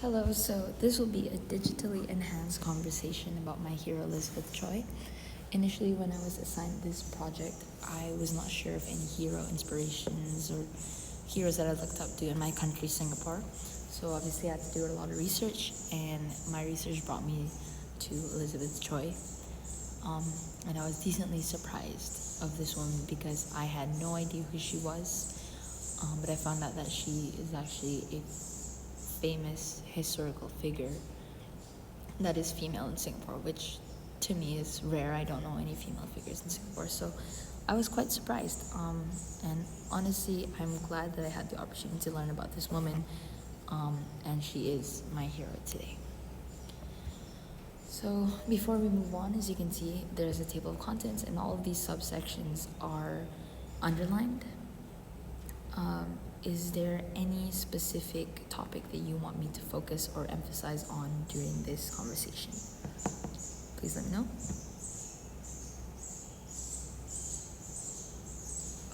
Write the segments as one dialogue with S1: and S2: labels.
S1: Hello, so this will be a digitally enhanced conversation about my hero Elizabeth Choi. Initially, when I was assigned this project, I was not sure of any hero inspirations or heroes that I looked up to in my country, Singapore. So obviously, I had to do a lot of research, and my research brought me to Elizabeth Choi. And I was decently surprised of this woman because I had no idea who she was, but I found out that she is actually a famous historical figure that is female in Singapore, which to me is rare. I don't know any female figures in Singapore, so I was quite surprised. And honestly, I'm glad that I had the opportunity to learn about this woman, and she is my hero today. So before we move on, as you can see, there's a table of contents, and all of these subsections are underlined. Is there any specific topic that you want me to focus or emphasize on during this conversation? Please let me know.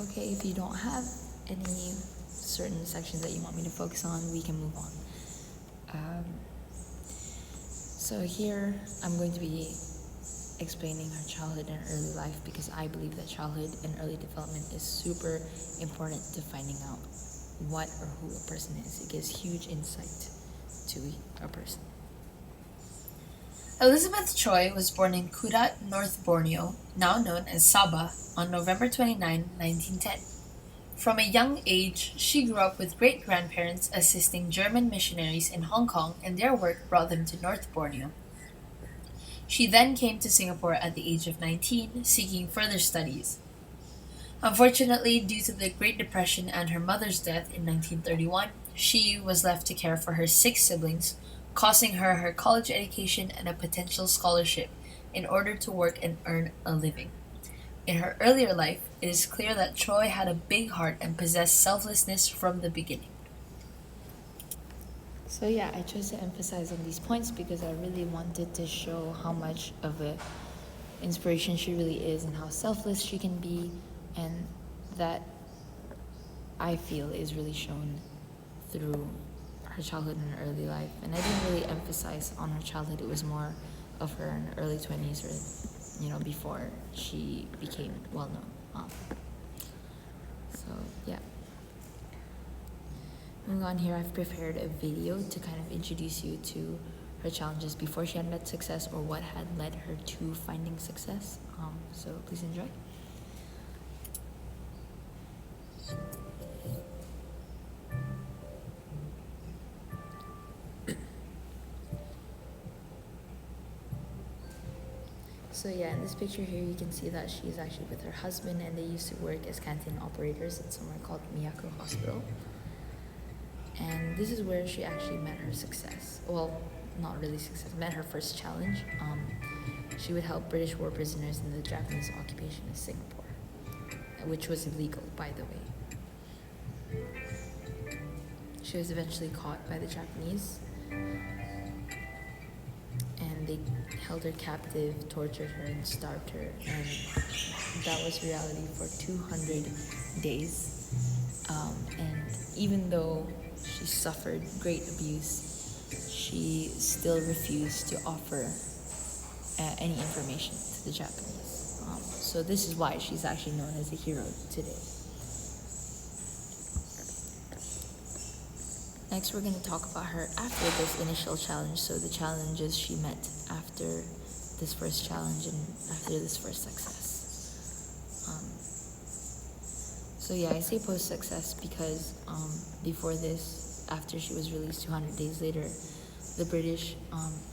S1: Okay, if you don't have any certain sections that you want me to focus on, we can move on. So here I'm going to be explaining her childhood and early life because I believe that childhood and early development is super important to finding out what or who a person is. It gives huge insight to a person.
S2: Elizabeth Choi was born in Kudat, North Borneo, now known as Sabah, on November 29, 1910. From a young age, she grew up with great-grandparents assisting German missionaries in Hong Kong, and their work brought them to North Borneo. She then came to Singapore at the age of 19, seeking further studies. Unfortunately, due to the Great Depression and her mother's death in 1931, she was left to care for her 6 siblings, costing her college education and a potential scholarship in order to work and earn a living. In her earlier life, it is clear that Choi had a big heart and possessed selflessness from the beginning.
S1: So yeah, I chose to emphasize on these points because I really wanted to show how much of an inspiration she really is and how selfless she can be, and that I feel is really shown through her childhood and her early life. And I didn't really emphasize on her childhood. It was more of her in her early 20s or, before she became well-known. So, yeah. Moving on here, I've prepared a video to kind of introduce you to her challenges before she had met success or what had led her to finding success. So please enjoy. So yeah, in this picture here, you can see that she's actually with her husband, and they used to work as canteen operators at somewhere called Miyako Hospital. And this is where she actually met her success. Well, not really success, met her first challenge. She would help British war prisoners in the Japanese occupation of Singapore, which was illegal, by the way. She was eventually caught by the Japanese, and they held her captive, tortured her, and starved her. And that was reality for 200 days. And even though she suffered great abuse, she still refused to offer any information to the Japanese. So this is why she's actually known as a hero today. Next, we're going to talk about her after this initial challenge, so the challenges she met after this first challenge and after this first success. So yeah, I say post-success because before this, after she was released 200 days later, the British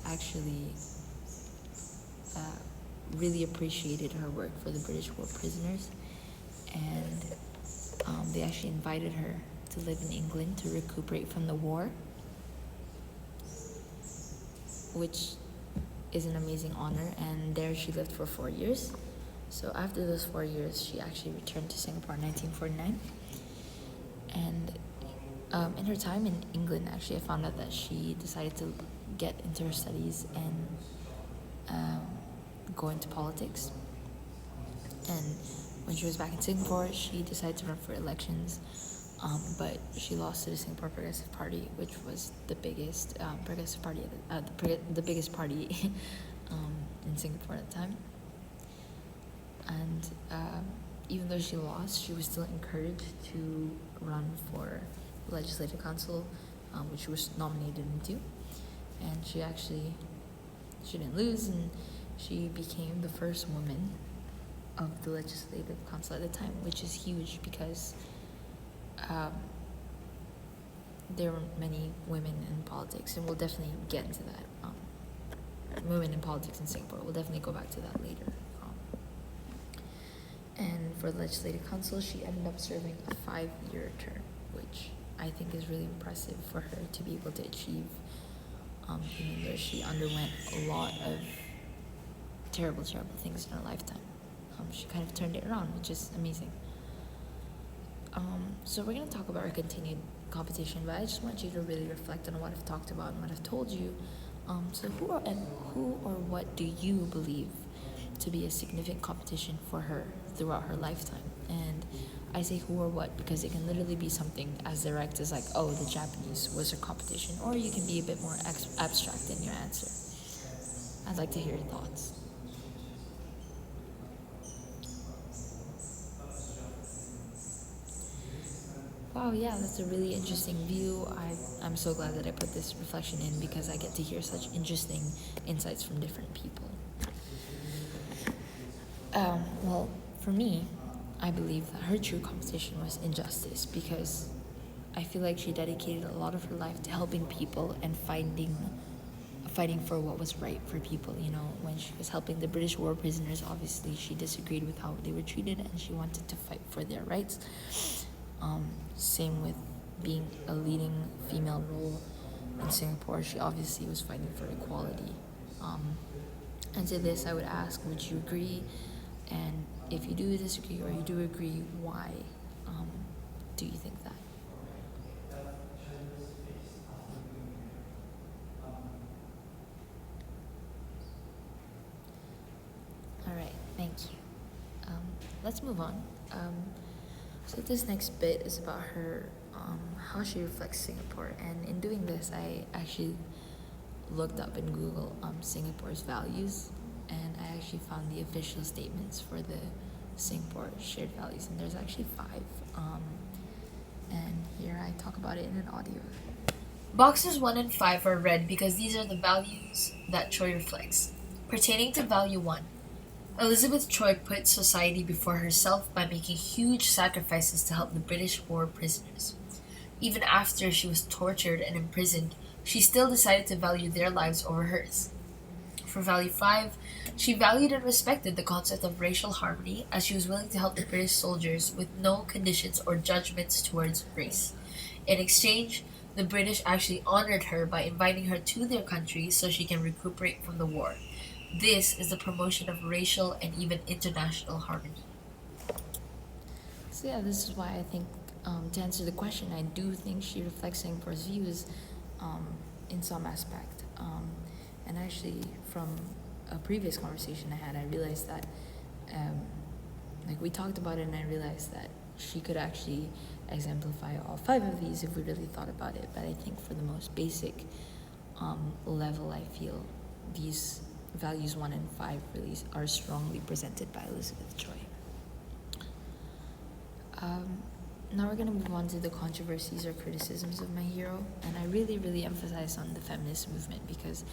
S1: actually really appreciated her work for the British war prisoners, and they actually invited her to live in England to recuperate from the war, which is an amazing honor, and there she lived for 4 years. So after those 4 years, she actually returned to Singapore in 1949. And in her time in England, actually, I found out that she decided to get into her studies and go into politics. And when she was back in Singapore, she decided to run for elections but she lost to the Singapore Progressive Party, which was the biggest progressive party, the biggest party in Singapore at the time. And even though she lost, she was still encouraged to run for legislative council, which she was nominated into. And she didn't lose, and she became the first woman of the legislative council at the time, which is huge because there were many women in politics, and we'll definitely get into that. Women in politics in Singapore, we'll definitely go back to that later. And for the legislative council, she ended up serving a 5-year term, which I think is really impressive for her to be able to achieve, even though she underwent a lot of terrible things in her lifetime. She kind of turned it around, which is amazing. So we're going to talk about her continued competition, but I just want you to really reflect on what I've talked about and what I've told you. So who or what do you believe to be a significant competition for her throughout her lifetime? And I say who or what because it can literally be something as direct as like, oh, the Japanese was her competition, or you can be a bit more abstract in your answer. I'd like to hear your thoughts. Wow, yeah, that's a really interesting view. I'm so glad that I put this reflection in because I get to hear such interesting insights from different people. Well, for me, I believe that her true competition was injustice because I feel like she dedicated a lot of her life to helping people and fighting for what was right for people. You know, when she was helping the British war prisoners, obviously she disagreed with how they were treated and she wanted to fight for their rights. Same with being a leading female role in Singapore. She obviously was fighting for equality. And to this, I would ask, would you agree? And if you do disagree or you do agree, why do you think that? All right, thank you. Let's move on. So this next bit is about her, how she reflects Singapore. And in doing this, I actually looked up in Google Singapore's values, and I actually found the official statements for the Singapore shared values, and there's actually 5. And here I talk about it in an audio.
S2: Boxes 1 and 5 are red because these are the values that Choi reflects. Pertaining to value 1, Elizabeth Choi put society before herself by making huge sacrifices to help the British war prisoners. Even after she was tortured and imprisoned, she still decided to value their lives over hers. For value 5, she valued and respected the concept of racial harmony as she was willing to help the British soldiers with no conditions or judgments towards race. In exchange, the British actually honored her by inviting her to their country so she can recuperate from the war. This is the promotion of racial and even international harmony.
S1: So yeah, this is why I think, to answer the question, I do think she reflects Singapore's views in some aspect. And actually, from a previous conversation I had, I realized that, we talked about it, and I realized that she could actually exemplify all 5 of these if we really thought about it. But I think for the most basic level, I feel these values 1 and 5 really are strongly presented by Elizabeth Choi. Now we're going to move on to the controversies or criticisms of my hero, and I really emphasize on the feminist movement because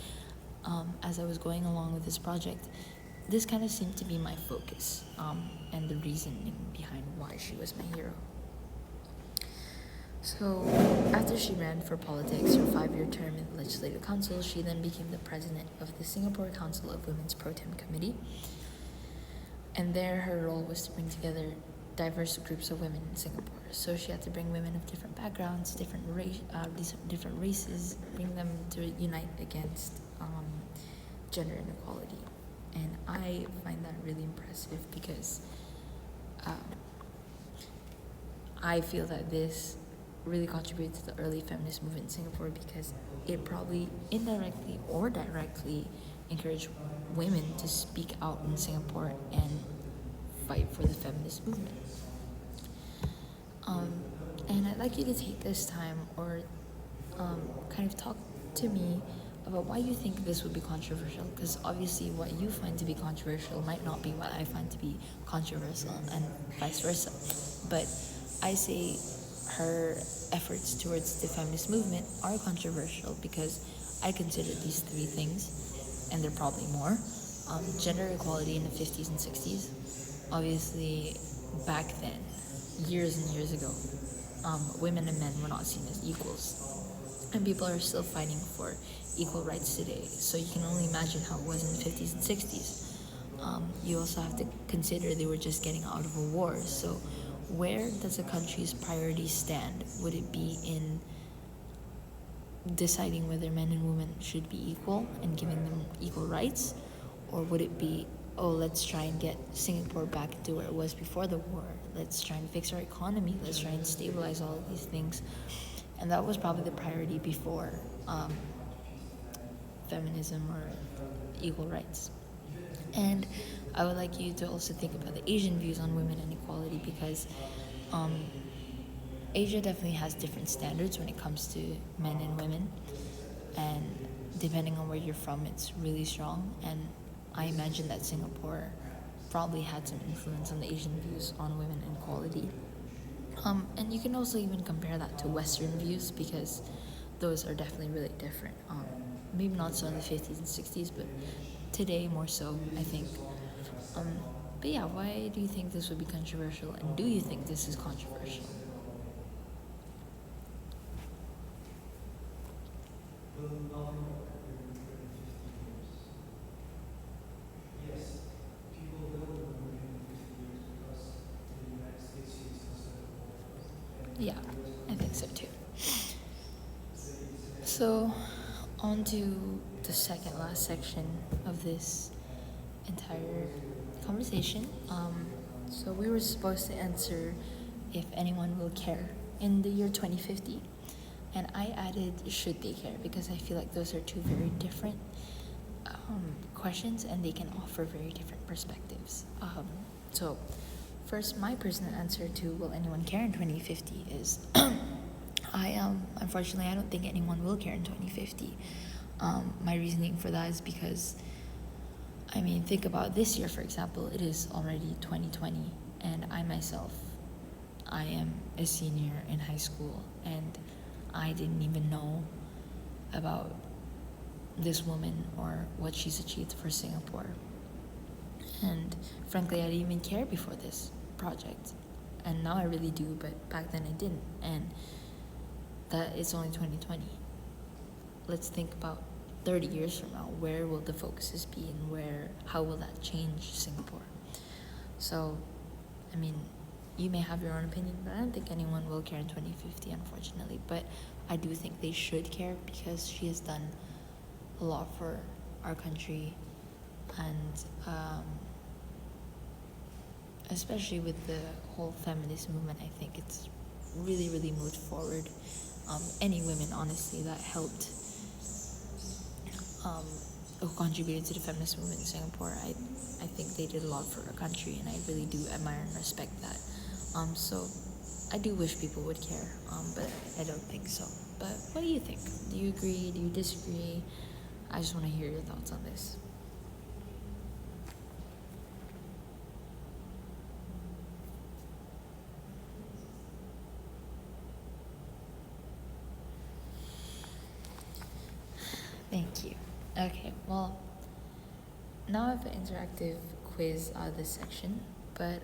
S1: as I was going along with this project, this kind of seemed to be my focus and the reasoning behind why she was my hero. So after she ran for politics, her 5-year term in the Legislative Council, she then became the president of the Singapore Council of Women's Pro Tem Committee. And there her role was to bring together diverse groups of women in Singapore. So she had to bring women of different backgrounds, different races, bring them to unite against gender inequality. And I find that really impressive because I feel that this really contributed to the early feminist movement in Singapore because it probably indirectly or directly encouraged women to speak out in Singapore and fight for the feminist movement. And I'd like you to take this time or kind of talk to me about why you think this would be controversial, because obviously what you find to be controversial might not be what I find to be controversial, and vice versa. But I say her efforts towards the feminist movement are controversial because I consider these three things, and there are probably more. Gender equality in the 50s and 60s. Obviously, back then, years and years ago, women and men were not seen as equals. And people are still fighting for equal rights today. So you can only imagine how it was in the 50s and 60s. You also have to consider they were just getting out of a war. So where does a country's priorities stand? Would it be in deciding whether men and women should be equal and giving them equal rights? Or would it be, oh, let's try and get Singapore back to where it was before the war. Let's try and fix our economy. Let's try and stabilize all of these things. And that was probably the priority before feminism or equal rights. And I would like you to also think about the Asian views on women and equality, because Asia definitely has different standards when it comes to men and women. And depending on where you're from, it's really strong. And I imagine that Singapore probably had some influence on the Asian views on women and equality. And you can also even compare that to Western views, because those are definitely really different. Maybe not so in the 50s and 60s, but today more so, I think. But yeah, why do you think this would be controversial, and do you think this is controversial? Yeah, I think so too. So, on to the second last section of this entire conversation. So we were supposed to answer if anyone will care in the year 2050, and I added should they care, because I feel like those are two very different questions, and they can offer very different perspectives. So first, my personal answer to will anyone care in 2050 is unfortunately I don't think anyone will care in 2050. My reasoning for that is because, I mean, think about this year, for example. It is already 2020, and I am a senior in high school, and I didn't even know about this woman or what she's achieved for Singapore. And frankly, I didn't even care before this project, and now I really do, but back then I didn't. And that it's only 2020. Let's think about 30 years from now. Where will the focuses be, and how will that change Singapore? So, I mean, you may have your own opinion, but I don't think anyone will care in 2050, unfortunately. But I do think they should care, because she has done a lot for our country, and especially with the whole feminist movement, I think it's really, really moved forward. Any women, honestly, that helped, who contributed to the feminist movement in Singapore, I think they did a lot for our country, and I really do admire and respect that. So I do wish people would care, but I don't think so. But what do you think? Do you agree? Do you disagree? I just want to hear your thoughts on this. Thank you. Okay, well, now I have an interactive quiz out of this section, but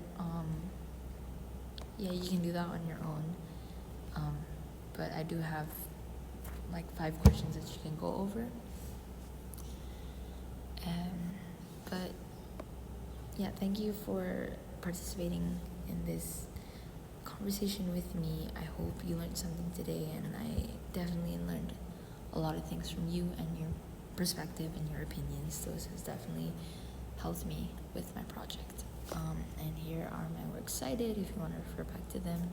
S1: yeah, you can do that on your own. But I do have like 5 questions that you can go over. But yeah, thank you for participating in this conversation with me. I hope you learned something today, and I definitely learned a lot of things from you and your perspective and your opinions. Those has definitely helped me with my project. And here are my works cited if you want to refer back to them.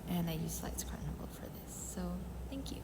S1: And I use Slides Carnival for this. So thank you.